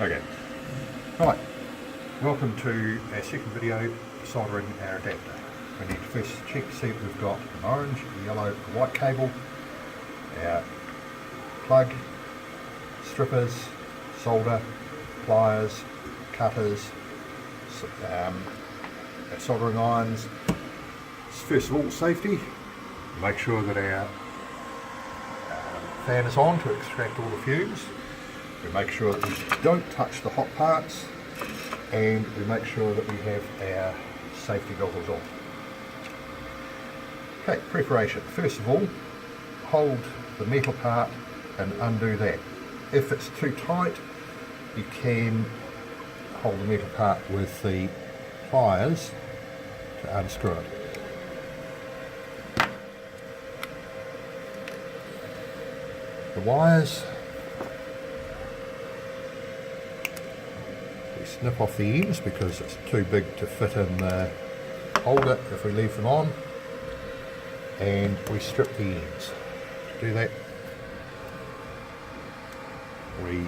Okay. Right. Welcome to our second video, soldering our adapter. We need to first check to see if we've got an orange, a yellow, a white cable, our plug, strippers, solder, pliers, cutters, our soldering irons. First of all, safety. Make sure that our fan is on to extract all the fumes. We make sure that we don't touch the hot parts, and we make sure that we have our safety goggles on. Okay, preparation. First of all, hold the metal part and undo that. If it's too tight, you can hold the metal part with the pliers to unscrew it. The wires, we snip off the ends because it's too big to fit in the holder if we leave them on, and we strip the ends. To do that, we,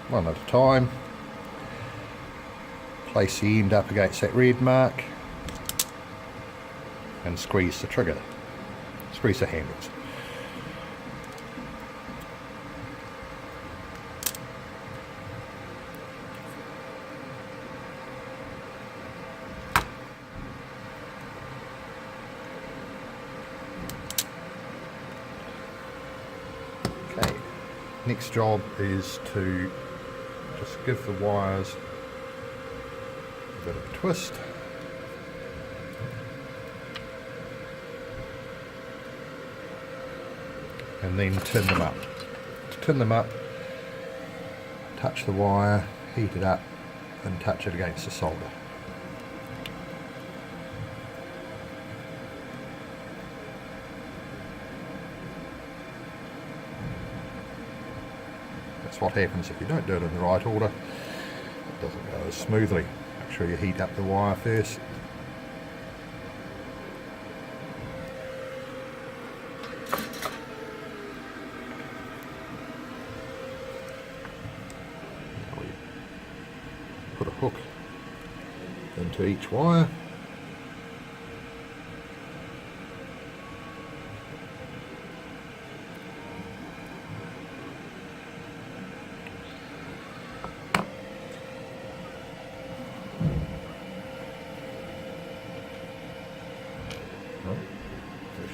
one at a time, place the end up against that red mark and squeeze the trigger, squeeze the handles. Next job is to just give the wires a bit of a twist. And then tin them up. To tin them up, touch the wire, heat it up, and touch it against the solder. That's what happens if you don't do it in the right order. It doesn't go as smoothly. Make sure you heat up the wire first. Now we put a hook into each wire.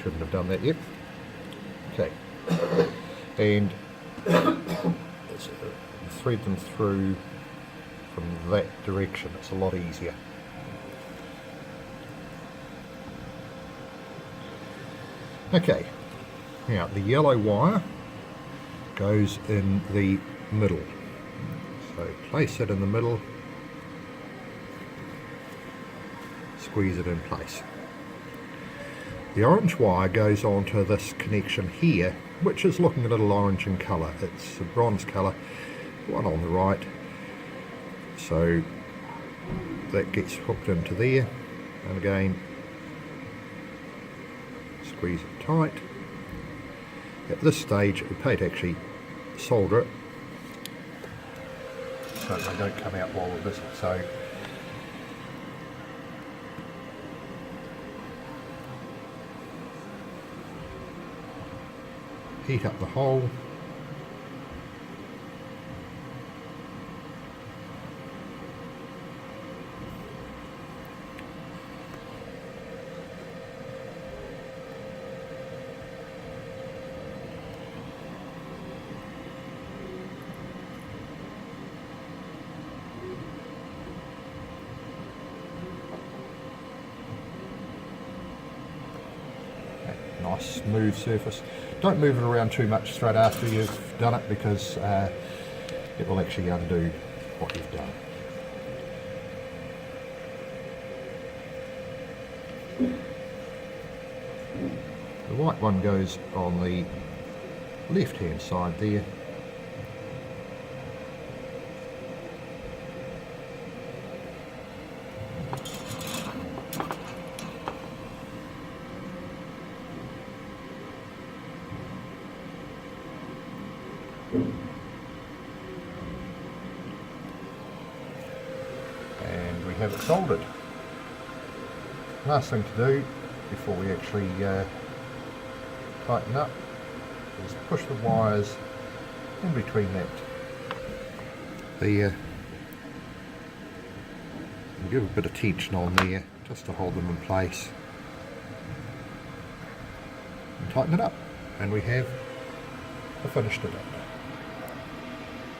Shouldn't have done that yet. Okay, and thread them through from that direction. It's a lot easier. Okay, now the yellow wire goes in the middle. So place it in the middle, squeeze it in place. The orange wire goes onto this connection here, which is looking a little orange in colour. It's a bronze colour, the one on the right. So that gets hooked into there, and again, squeeze it tight. At this stage, we pay to actually solder it so they don't come out while we're busy. So heat up the hole, nice smooth surface. Don't move it around too much straight after you've done it, because it will actually undo what you've done. The white one goes on the left hand side there. have it soldered. Last thing to do before we actually tighten up is push the wires in between that. And give a bit of tension on there just to hold them in place. And tighten it up, and we have a finished adapter.